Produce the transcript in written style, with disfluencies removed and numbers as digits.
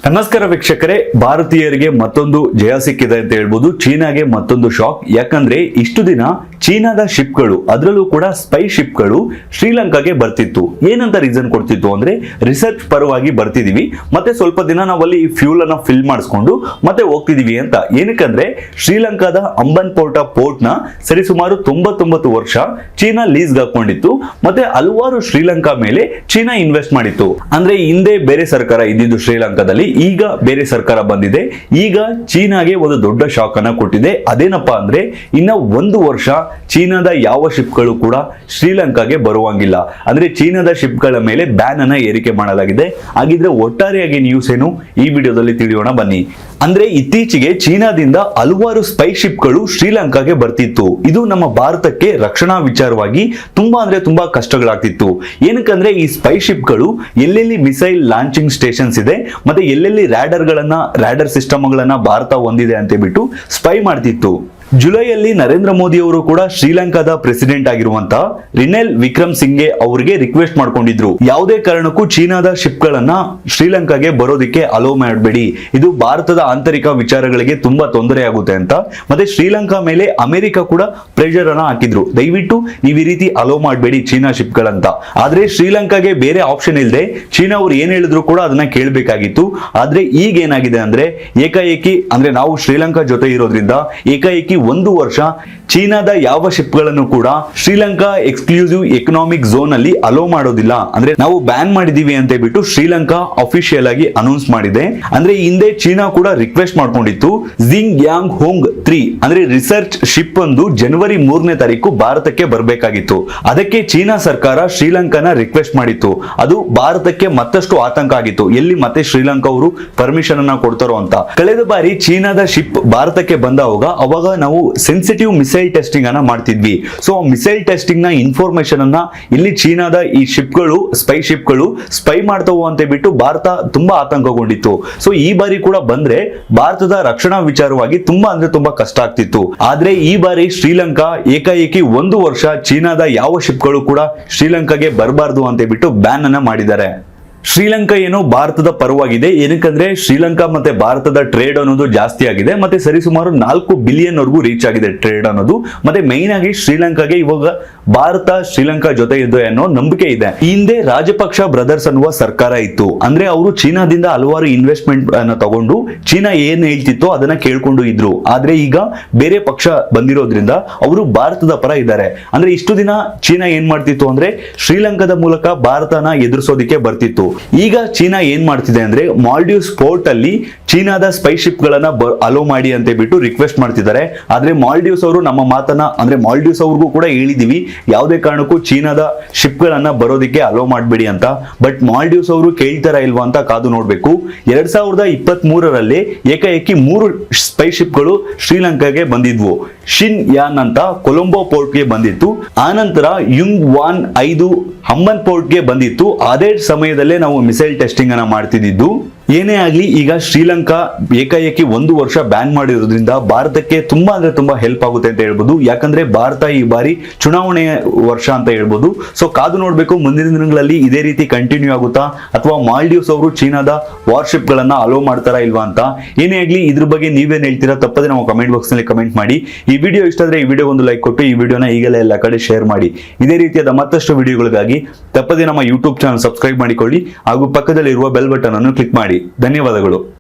ನಮಸ್ಕಾರ ವೀಕ್ಷಕರೇ, ಭಾರತೀಯರಿಗೆ ಮತ್ತೊಂದು ಜಯ ಸಿಕ್ಕಿದೆ ಅಂತ ಹೇಳ್ಬೋದು. ಚೀನಾಗೆ ಮತ್ತೊಂದು ಶಾಕ್. ಯಾಕಂದ್ರೆ ಇಷ್ಟು ದಿನ ಚೀನಾದ ಶಿಪ್ಗಳು, ಅದರಲ್ಲೂ ಕೂಡ ಸ್ಪೈ ಶಿಪ್ಗಳು ಶ್ರೀಲಂಕಾಗೆ ಬರ್ತಿತ್ತು. ಏನಂತ ರೀಸನ್ ಕೊಡ್ತಿತ್ತು ಅಂದ್ರೆ, ರಿಸರ್ಚ್ ಪರವಾಗಿ ಬರ್ತಿದೀವಿ, ಮತ್ತೆ ಸ್ವಲ್ಪ ದಿನ ನಾವಲ್ಲಿ ಫ್ಯೂಲ್ ಅನ್ನ ಫಿಲ್ ಮಾಡಿಸ್ಕೊಂಡು ಮತ್ತೆ ಹೋಗ್ತಿದೀವಿ ಅಂತ. ಏನಕ್ಕಂದ್ರೆ ಶ್ರೀಲಂಕಾದ ಅಂಬನ್ಪೋರ್ಟ ಪೋರ್ಟ್ ನ ಸರಿಸುಮಾರು 99 ವರ್ಷ ಚೀನಾ ಲೀಸ್ಗೆ ಹಾಕೊಂಡಿತ್ತು. ಮತ್ತೆ ಹಲವಾರು ಶ್ರೀಲಂಕಾ ಮೇಲೆ ಚೀನಾ ಇನ್ವೆಸ್ಟ್ ಮಾಡಿತ್ತು. ಅಂದ್ರೆ ಹಿಂದೆ ಬೇರೆ ಸರ್ಕಾರ ಇದ್ದಿದ್ದು ಶ್ರೀಲಂಕಾದಲ್ಲಿ, ಈಗ ಬೇರೆ ಸರ್ಕಾರ ಬಂದಿದೆ. ಈಗ ಚೀನಾಗೆ ಒಂದು ದೊಡ್ಡ ಶಾಕ್ ಅನ್ನ ಕೊಟ್ಟಿದೆ. ಅದೇನಪ್ಪಾ ಅಂದ್ರೆ, ಇನ್ನ 1 ವರ್ಷ ಚೀನಾದ ಯಾವ ಶಿಪ್ಗಳು ಕೂಡ ಶ್ರೀಲಂಕಾಗೆ ಬರುವಂಗಿಲ್ಲ. ಅಂದ್ರೆ ಚೀನಾದ ಶಿಪ್ಗಳ ಮೇಲೆ ಬ್ಯಾನ್ ಅನ್ನ ಏರಿಕೆ ಮಾಡಲಾಗಿದೆ. ಹಾಗಿದ್ರೆ ಒಟ್ಟಾರೆಯಾಗಿ ನ್ಯೂಸ್ ಏನು, ಈ ವಿಡಿಯೋದಲ್ಲಿ ತಿಳಿಯೋಣ ಬನ್ನಿ. ಅಂದ್ರೆ ಇತ್ತೀಚೆಗೆ ಚೀನಾದಿಂದ ಹಲವಾರು ಸ್ಪೈ ಶಿಪ್ಗಳು ಶ್ರೀಲಂಕಾಗೆ ಬರ್ತಿತ್ತು. ಇದು ನಮ್ಮ ಭಾರತಕ್ಕೆ ರಕ್ಷಣಾ ವಿಚಾರವಾಗಿ ತುಂಬಾ ಕಷ್ಟಗಳಾಗ್ತಿತ್ತು. ಏನಕ್ಕಂದ್ರೆ ಈ ಸ್ಪೈ ಶಿಪ್ಗಳು ಎಲ್ಲೆಲ್ಲಿ ಮಿಸೈಲ್ ಲಾಂಚಿಂಗ್ ಸ್ಟೇಷನ್ಸ್ ಇದೆ, ಮತ್ತೆ ಎಲ್ಲೆಲ್ಲಿ ರಾಡರ್ ಸಿಸ್ಟಮ್ ಗಳನ್ನ ಭಾರತ ಹೊಂದಿದೆ ಅಂತ ಬಿಟ್ಟು ಸ್ಪೈ ಮಾಡ್ತಿತ್ತು. ಜುಲೈಯಲ್ಲಿ ನರೇಂದ್ರ ಮೋದಿ ಅವರು ಕೂಡ ಶ್ರೀಲಂಕಾದ ಪ್ರೆಸಿಡೆಂಟ್ ಆಗಿರುವಂತ ರಿನೆಲ್ ವಿಕ್ರಮ್ ಸಿಂಘೆ ಅವರಿಗೆ ರಿಕ್ವೆಸ್ಟ್ ಮಾಡ್ಕೊಂಡಿದ್ರು, ಯಾವುದೇ ಕಾರಣಕ್ಕೂ ಚೀನಾದ ಶಿಪ್ಗಳನ್ನ ಶ್ರೀಲಂಕಾಗೆ ಬರೋದಕ್ಕೆ ಅಲೋ ಮಾಡಬೇಡಿ, ಇದು ಭಾರತದ ಆಂತರಿಕ ವಿಚಾರಗಳಿಗೆ ತುಂಬಾ ತೊಂದರೆ ಆಗುತ್ತೆ ಅಂತ. ಮತ್ತೆ ಶ್ರೀಲಂಕಾ ಮೇಲೆ ಅಮೆರಿಕ ಕೂಡ ಪ್ರೆಷರ್ ಅನ್ನ ಹಾಕಿದ್ರು, ದಯವಿಟ್ಟು ನೀವು ಈ ರೀತಿ ಅಲೋ ಮಾಡಬೇಡಿ ಚೀನಾ ಶಿಪ್ಗಳಂತ. ಆದ್ರೆ ಶ್ರೀಲಂಕಾಗೆ ಬೇರೆ ಆಪ್ಷನ್ ಇಲ್ಲದೆ ಚೀನಾ ಅವ್ರು ಏನ್ ಹೇಳಿದ್ರು ಕೂಡ ಅದನ್ನ ಕೇಳಬೇಕಾಗಿತ್ತು. ಆದ್ರೆ ಈಗ ಏನಾಗಿದೆ ಅಂದ್ರೆ, ಏಕಾಏಕಿ ಅಂದ್ರೆ ನಾವು ಶ್ರೀಲಂಕಾ ಜೊತೆ ಇರೋದ್ರಿಂದ ಏಕಾಏಕಿ 1 ವರ್ಷ ಚೀನಾದ ಯಾವ ಶಿಪ್ಗಳನ್ನು ಕೂಡ ಶ್ರೀಲಂಕಾ ಎಕ್ಸ್ಕ್ಲೂಸಿವ್ ಎಕನಾಮಿಕ್ ಝೋನ್ ಅಲ್ಲಿ ಅಲೋ ಮಾಡೋದಿಲ್ಲ, ಅಂದ್ರೆ ನಾವು ಬ್ಯಾನ್ ಮಾಡಿದೀವಿ ಅಂತ ಬಿಟ್ಟು ಶ್ರೀಲಂಕಾ ಅಫಿಷಿಯಲ್ ಆಗಿ ಅನೌನ್ಸ್ ಮಾಡಿದೆ. ಅಂದ್ರೆ ಹಿಂದೆ ಚೀನಾ ಕೂಡ ರಿಕ್ವೆಸ್ಟ್ ಮಾಡ್ಕೊಂಡಿತ್ತು, ಜಿಂಗ್ ಯಾಂಗ್ ಹೋಂಗ್ 3 ಅಂದ್ರೆ ರಿಸರ್ಚ್ ಶಿಪ್ ಒಂದು ಜನವರಿ 3ನೇ ತಾರೀಕು ಭಾರತಕ್ಕೆ ಬರಬೇಕಾಗಿತ್ತು. ಅದಕ್ಕೆ ಚೀನಾ ಸರ್ಕಾರ ಶ್ರೀಲಂಕಾನ ರಿಕ್ವೆಸ್ಟ್ ಮಾಡಿತ್ತು. ಅದು ಭಾರತಕ್ಕೆ ಮತ್ತಷ್ಟು ಆತಂಕ ಆಗಿತ್ತು, ಎಲ್ಲಿ ಮತ್ತೆ ಶ್ರೀಲಂಕಾ ಅವರು ಪರ್ಮಿಷನ್ ಅನ್ನ ಕೊಡ್ತಾರೋ ಅಂತ. ಕಳೆದ ಬಾರಿ ಚೀನಾದ ಶಿಪ್ ಭಾರತಕ್ಕೆ ಬಂದಾಗ ಅವಾಗ ನಾವು ಸೆನ್ಸಿಟಿವ್ ಮಿಸೈಲ್ ಟೆಸ್ಟಿಂಗ್ ಅನ್ನ ಮಾಡ್ತಿದ್ವಿ. ಸೊ ಮಿಸೈಲ್ ಟೆಸ್ಟಿಂಗ್ ನ ಇನ್ಫಾರ್ಮೇಶನ್ ಅನ್ನ ಇಲ್ಲಿ ಚೀನಾದ ಈ ಶಿಪ್ಗಳು, ಸ್ಪೈ ಶಿಪ್ಗಳು ಸ್ಪೈ ಮಾಡ್ತಾವು ಅಂತ ಬಿಟ್ಟು ಭಾರತ ತುಂಬಾ ಆತಂಕಗೊಂಡಿತ್ತು. ಸೊ ಈ ಬಾರಿ ಕೂಡ ಬಂದ್ರೆ ಭಾರತದ ರಕ್ಷಣಾ ವಿಚಾರವಾಗಿ ತುಂಬಾ ಕಷ್ಟ ಆಗ್ತಿತ್ತು. ಆದ್ರೆ ಈ ಬಾರಿ ಶ್ರೀಲಂಕಾ ಏಕಾಏಕಿ 1 ವರ್ಷ ಚೀನಾದ ಯಾವ ಶಿಪ್ಗಳು ಕೂಡ ಶ್ರೀಲಂಕಾಗೆ ಬರಬಾರ್ದು ಅಂತ ಬಿಟ್ಟು ಬ್ಯಾನ್ ಅನ್ನ ಮಾಡಿದ್ದಾರೆ. ಶ್ರೀಲಂಕಾ ಏನೋ ಭಾರತದ ಪರವಾಗಿದೆ. ಏನಕ್ಕಂದ್ರೆ ಶ್ರೀಲಂಕಾ ಮತ್ತೆ ಭಾರತದ ಟ್ರೇಡ್ ಅನ್ನೋದು ಜಾಸ್ತಿ ಆಗಿದೆ, ಮತ್ತೆ ಸರಿಸುಮಾರು 4 ಬಿಲಿಯನ್ ವರೆಗೂ ರೀಚ್ ಆಗಿದೆ ಟ್ರೇಡ್ ಅನ್ನೋದು. ಮತ್ತೆ ಮೈನ್ ಆಗಿ ಶ್ರೀಲಂಕಾಗೆ ಇವಾಗ ಭಾರತ ಶ್ರೀಲಂಕಾ ಜೊತೆ ಇದೆ ಅನ್ನೋ ನಂಬಿಕೆ ಇದೆ. ಹಿಂದೆ ರಾಜಪಕ್ಷ ಬ್ರದರ್ಸ್ ಅನ್ನುವ ಸರ್ಕಾರ ಇತ್ತು. ಅಂದ್ರೆ ಅವರು ಚೀನಾದಿಂದ ಹಲವಾರು ಇನ್ವೆಸ್ಟ್ಮೆಂಟ್ ಅನ್ನ ತಗೊಂಡು ಚೀನಾ ಏನ್ ಹೇಳ್ತಿತ್ತೋ ಅದನ್ನ ಕೇಳ್ಕೊಂಡು ಇದ್ರು. ಆದ್ರೆ ಈಗ ಬೇರೆ ಪಕ್ಷ ಬಂದಿರೋದ್ರಿಂದ ಅವರು ಭಾರತದ ಪರ ಇದ್ದಾರೆ. ಅಂದ್ರೆ ಇಷ್ಟು ದಿನ ಚೀನಾ ಏನ್ ಮಾಡ್ತಿತ್ತು ಅಂದ್ರೆ, ಶ್ರೀಲಂಕಾದ ಮೂಲಕ ಭಾರತನ ಎದುರಿಸೋದಿಕ್ಕೆ ಬರ್ತಿತ್ತು. ಈಗ ಚೀನಾ ಏನ್ ಮಾಡ್ತಿದೆ ಅಂದ್ರೆ, ಮಾಲ್ಡೀವ್ಸ್ ಪೋರ್ಟ್ ಅಲ್ಲಿ ಚೀನಾದ ಸ್ಪೈ ಶಿಪ್ ಗಳನ್ನ ಅಲೋ ಮಾಡಿ ಅಂತ ಬಿಟ್ಟು ರಿಕ್ವೆಸ್ಟ್ ಮಾಡ್ತಿದ್ದಾರೆ. ಆದ್ರೆ ಮಾಲ್ಡೀವ್ಸ್ ಅವರು ನಮ್ಮ ಮಾತನ್ನ, ಅಂದ್ರೆ ಮಾಲ್ಡೀವ್ಸ್ ಅವ್ರಿಗೂ ಕೂಡ ಹೇಳಿದೀವಿ, ಯಾವುದೇ ಕಾರಣಕ್ಕೂ ಚೀನಾದ ಶಿಪ್ ಗಳನ್ನ ಬರೋದಿಕ್ಕೆ ಅಲೋ ಮಾಡಬೇಡಿ ಅಂತ. ಬಟ್ ಮಾಲ್ಡೀವ್ಸ್ ಅವರು ಕೇಳ್ತಾರ ಇಲ್ವಾ ಅಂತ ಕಾದು ನೋಡ್ಬೇಕು. 2023ರಲ್ಲಿ ಏಕಾಏಕಿ 3 ಸ್ಪೈ ಶಿಪ್ ಗಳು ಶ್ರೀಲಂಕಾಗೆ ಬಂದಿದ್ವು. ಶಿನ್ ಯಾನ್ ಅಂತ ಕೊಲಂಬೋ ಪೋರ್ಟ್ಗೆ ಬಂದಿತ್ತು. ಆನಂತರ ಯುಂಗ್ ವಾನ್ 5 ಹಂಬನ್ ಪೋರ್ಟ್ಗೆ ಬಂದಿತ್ತು. ಅದೇ ಸಮಯದಲ್ಲೇ ನಾವು ಮಿಸೈಲ್ ಟೆಸ್ಟಿಂಗ್ ಅನ್ನ ಮಾಡ್ತಿದ್ದು. ಏನೇ ಆಗ್ಲಿ, ಈಗ ಶ್ರೀಲಂಕಾ ಏಕಾಏಕಿ 1 ವರ್ಷ ಬ್ಯಾನ್ ಮಾಡಿರೋದ್ರಿಂದ ಭಾರತಕ್ಕೆ ತುಂಬಾ ಹೆಲ್ಪ್ ಆಗುತ್ತೆ ಅಂತ ಹೇಳ್ಬೋದು. ಯಾಕಂದ್ರೆ ಭಾರತ ಈ ಬಾರಿ ಚುನಾವಣೆಯ ವರ್ಷ ಅಂತ ಹೇಳ್ಬೋದು. ಸೊ ಕಾದು ನೋಡ್ಬೇಕು, ಮುಂದಿನ ದಿನಗಳಲ್ಲಿ ಇದೇ ರೀತಿ ಕಂಟಿನ್ಯೂ ಆಗುತ್ತಾ, ಅಥವಾ ಮಾಲ್ಡೀವ್ಸ್ ಅವರು ಚೀನಾದ ವಾರ್ಶಿಪ್ ಗಳನ್ನ ಅಲೋ ಮಾಡ್ತಾರಾ ಇಲ್ವಾ ಅಂತ. ಏನೇ ಆಗ್ಲಿ, ಇದ್ರ ಬಗ್ಗೆ ನೀವೇನ್ ಹೇಳ್ತೀರಾ ತಪ್ಪದೆ ನಾವು ಕಮೆಂಟ್ ಬಾಕ್ಸ್ ನಲ್ಲಿ ಕಮೆಂಟ್ ಮಾಡಿ. ಈ ವಿಡಿಯೋ ಇಷ್ಟ ಆದ್ರೆ ಈ ವಿಡಿಯೋ ಒಂದು ಲೈಕ್ ಕೊಟ್ಟು ಈ ವಿಡಿಯೋನ ಈಗಲೇ ಎಲ್ಲ ಕಡೆ ಶೇರ್ ಮಾಡಿ. ಇದೇ ರೀತಿಯಾದ ಮತ್ತಷ್ಟು ವಿಡಿಯೋಗಳಿಗಾಗಿ ತಪ್ಪದೆ ನಮ್ಮ ಯೂಟ್ಯೂಬ್ ಚಾನಲ್ ಸಬ್ಸ್ಕ್ರೈಬ್ ಮಾಡಿಕೊಳ್ಳಿ, ಹಾಗೂ ಪಕ್ಕದಲ್ಲಿ ಇರುವ ಬೆಲ್ ಬಟನ್ ಅನ್ನು ಕ್ಲಿಕ್ ಮಾಡಿ. ಧನ್ಯವಾದಗಳು.